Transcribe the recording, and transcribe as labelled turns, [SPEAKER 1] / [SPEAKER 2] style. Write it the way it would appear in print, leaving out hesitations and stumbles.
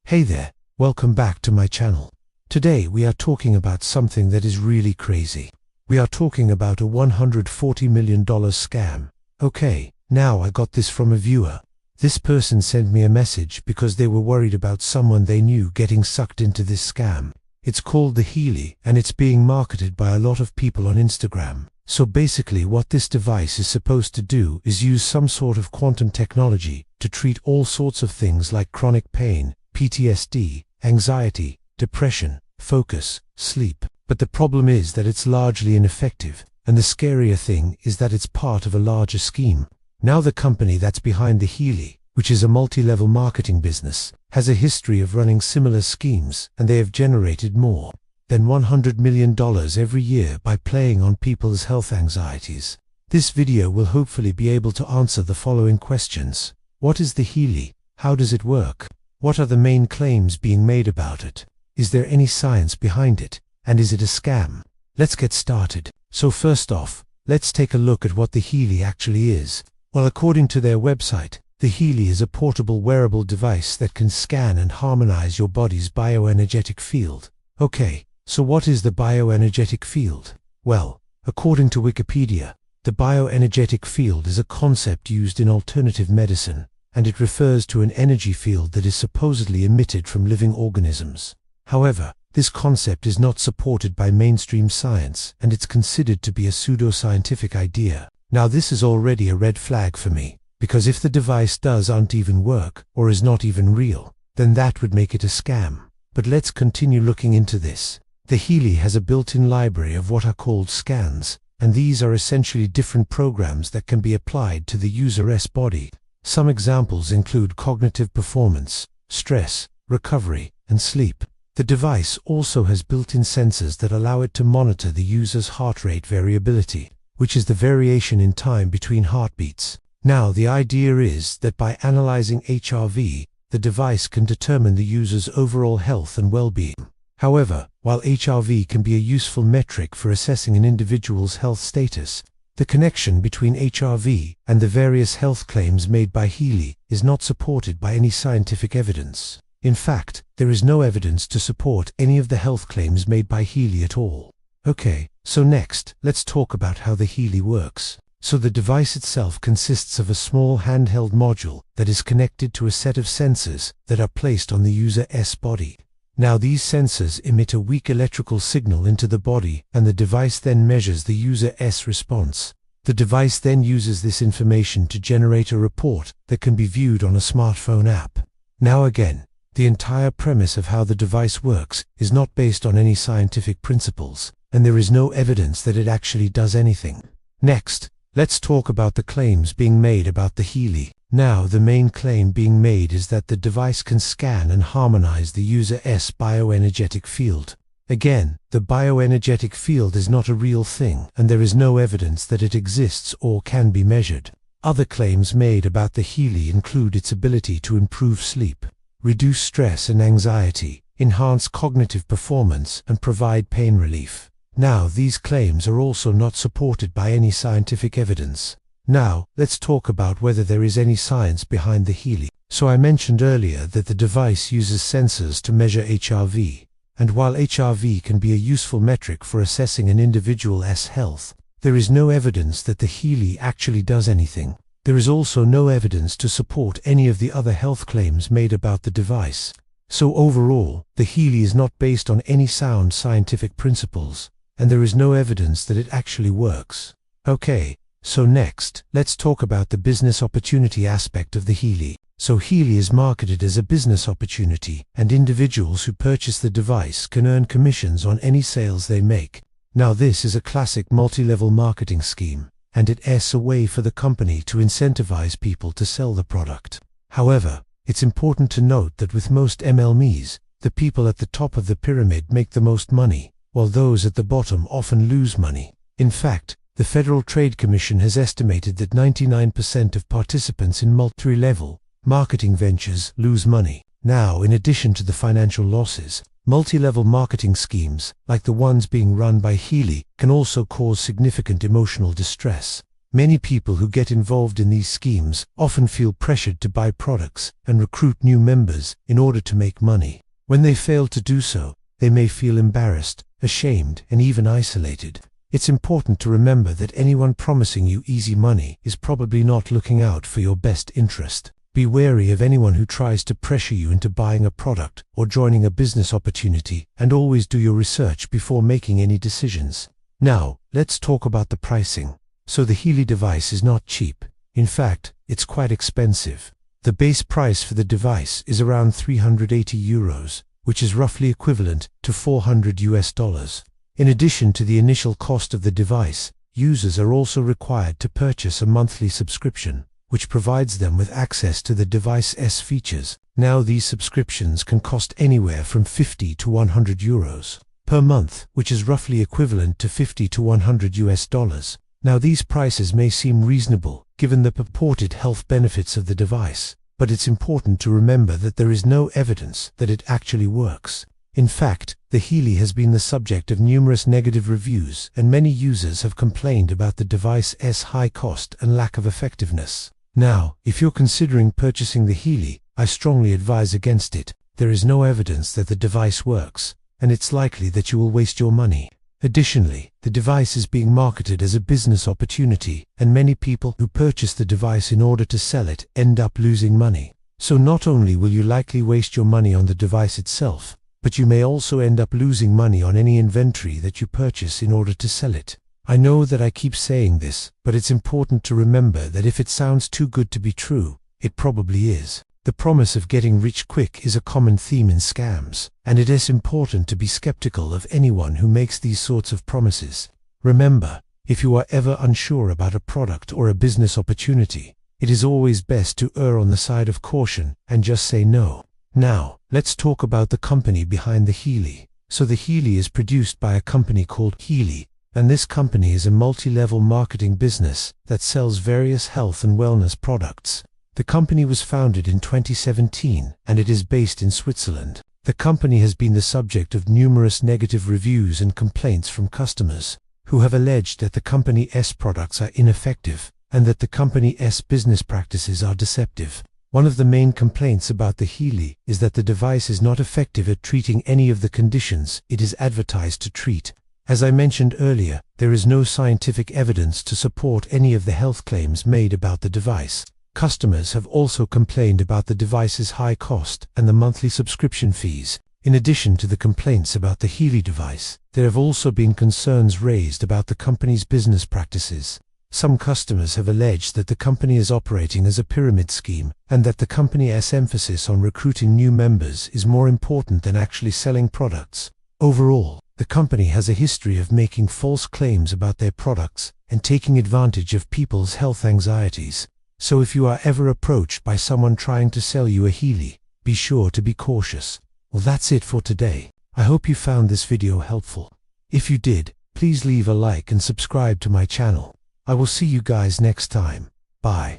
[SPEAKER 1] Hey there, welcome back to my channel. Today we are talking about something that is really crazy. We are talking about a $140 million scam. Okay, now I got this from a viewer. This person sent me a message because they were worried about someone they knew getting sucked into this scam. It's called the Healy and it's being marketed by a lot of people on Instagram. So basically what this device is supposed to do is use some sort of quantum technology to treat all sorts of things like chronic pain, PTSD, anxiety, depression, focus, sleep. But the problem is that it's largely ineffective, and the scarier thing is that it's part of a larger scheme. Now the company that's behind the Healy, which is a multi-level marketing business, has a history of running similar schemes, and they have generated more than $100 million every year by playing on people's health anxieties. This video will hopefully be able to answer the following questions. What is the Healy? How does it work? What are the main claims being made about it? Is there any science behind it? And is it a scam? Let's get started. So first off, let's take a look at what the Healy actually is. Well, according to their website, the Healy is a portable wearable device that can scan and harmonize your body's bioenergetic field. Okay, so what is the bioenergetic field? Well, according to Wikipedia, the bioenergetic field is a concept used in alternative medicine, and it refers to an energy field that is supposedly emitted from living organisms. However, this concept is not supported by mainstream science, and it's considered to be a pseudoscientific idea. Now this is already a red flag for me, because if the device doesn't even work, or is not even real, then that would make it a scam. But let's continue looking into this. The Healy has a built-in library of what are called scans, and these are essentially different programs that can be applied to the user's body. Some examples include cognitive performance, stress, recovery, and sleep. The device also has built-in sensors that allow it to monitor the user's heart rate variability, which is the variation in time between heartbeats. Now, the idea is that by analyzing HRV, the device can determine the user's overall health and well-being. However, while HRV can be a useful metric for assessing an individual's health status, the connection between HRV and the various health claims made by Healy is not supported by any scientific evidence. In fact, there is no evidence to support any of the health claims made by Healy at all. Okay, so next, let's talk about how the Healy works. So the device itself consists of a small handheld module that is connected to a set of sensors that are placed on the user's body. Now these sensors emit a weak electrical signal into the body, and the device then measures the user's response. The device then uses this information to generate a report that can be viewed on a smartphone app. Now again, the entire premise of how the device works is not based on any scientific principles, and there is no evidence that it actually does anything. Next, let's talk about the claims being made about the Healy. Now, the main claim being made is that the device can scan and harmonize the user's bioenergetic field. Again, the bioenergetic field is not a real thing, and there is no evidence that it exists or can be measured. Other claims made about the Healy include its ability to improve sleep, reduce stress and anxiety, enhance cognitive performance, and provide pain relief. Now, these claims are also not supported by any scientific evidence. Now, let's talk about whether there is any science behind the Healy. So I mentioned earlier that the device uses sensors to measure HRV, and while HRV can be a useful metric for assessing an individual's health, there is no evidence that the Healy actually does anything. There is also no evidence to support any of the other health claims made about the device. So overall, the Healy is not based on any sound scientific principles, and there is no evidence that it actually works. Okay. So next, let's talk about the business opportunity aspect of the Healy. So Healy is marketed as a business opportunity, and individuals who purchase the device can earn commissions on any sales they make. Now this is a classic multi-level marketing scheme, and it's a way for the company to incentivize people to sell the product. However, it's important to note that with most MLMs, the people at the top of the pyramid make the most money, while those at the bottom often lose money. In fact, the Federal Trade Commission has estimated that 99% of participants in multi-level marketing ventures lose money. Now, in addition to the financial losses, multi-level marketing schemes, like the ones being run by Healy, can also cause significant emotional distress. Many people who get involved in these schemes often feel pressured to buy products and recruit new members in order to make money. When they fail to do so, they may feel embarrassed, ashamed, and even isolated. It's important to remember that anyone promising you easy money is probably not looking out for your best interest. Be wary of anyone who tries to pressure you into buying a product or joining a business opportunity, and always do your research before making any decisions. Now, let's talk about the pricing. So the Healy device is not cheap. In fact, it's quite expensive. The base price for the device is around €380, which is roughly equivalent to $400. In addition to the initial cost of the device, users are also required to purchase a monthly subscription, which provides them with access to the device's features. Now, these subscriptions can cost anywhere from €50 to €100 per month, which is roughly equivalent to $50 to $100. Now, these prices may seem reasonable, given the purported health benefits of the device, but it's important to remember that there is no evidence that it actually works. In fact, the Healy has been the subject of numerous negative reviews, and many users have complained about the device's high cost and lack of effectiveness. Now, if you're considering purchasing the Healy, I strongly advise against it. There is no evidence that the device works, and it's likely that you will waste your money. Additionally, the device is being marketed as a business opportunity, and many people who purchase the device in order to sell it end up losing money. So not only will you likely waste your money on the device itself, but you may also end up losing money on any inventory that you purchase in order to sell it. I know that I keep saying this, but it's important to remember that if it sounds too good to be true, it probably is. The promise of getting rich quick is a common theme in scams, and it is important to be skeptical of anyone who makes these sorts of promises. Remember, if you are ever unsure about a product or a business opportunity, it is always best to err on the side of caution and just say no. Now, let's talk about the company behind the Healy. So the Healy is produced by a company called Healy, and this company is a multi-level marketing business that sells various health and wellness products. The company was founded in 2017, and it is based in Switzerland. The company has been the subject of numerous negative reviews and complaints from customers, who have alleged that the company's products are ineffective, and that the company's business practices are deceptive. One of the main complaints about the Healy is that the device is not effective at treating any of the conditions it is advertised to treat. As I mentioned earlier, there is no scientific evidence to support any of the health claims made about the device. Customers have also complained about the device's high cost and the monthly subscription fees. In addition to the complaints about the Healy device, there have also been concerns raised about the company's business practices. Some customers have alleged that the company is operating as a pyramid scheme, and that the company's emphasis on recruiting new members is more important than actually selling products. Overall, the company has a history of making false claims about their products and taking advantage of people's health anxieties. So if you are ever approached by someone trying to sell you a Healy, be sure to be cautious. Well, that's it for today. I hope you found this video helpful. If you did, please leave a like and subscribe to my channel. I will see you guys next time. Bye.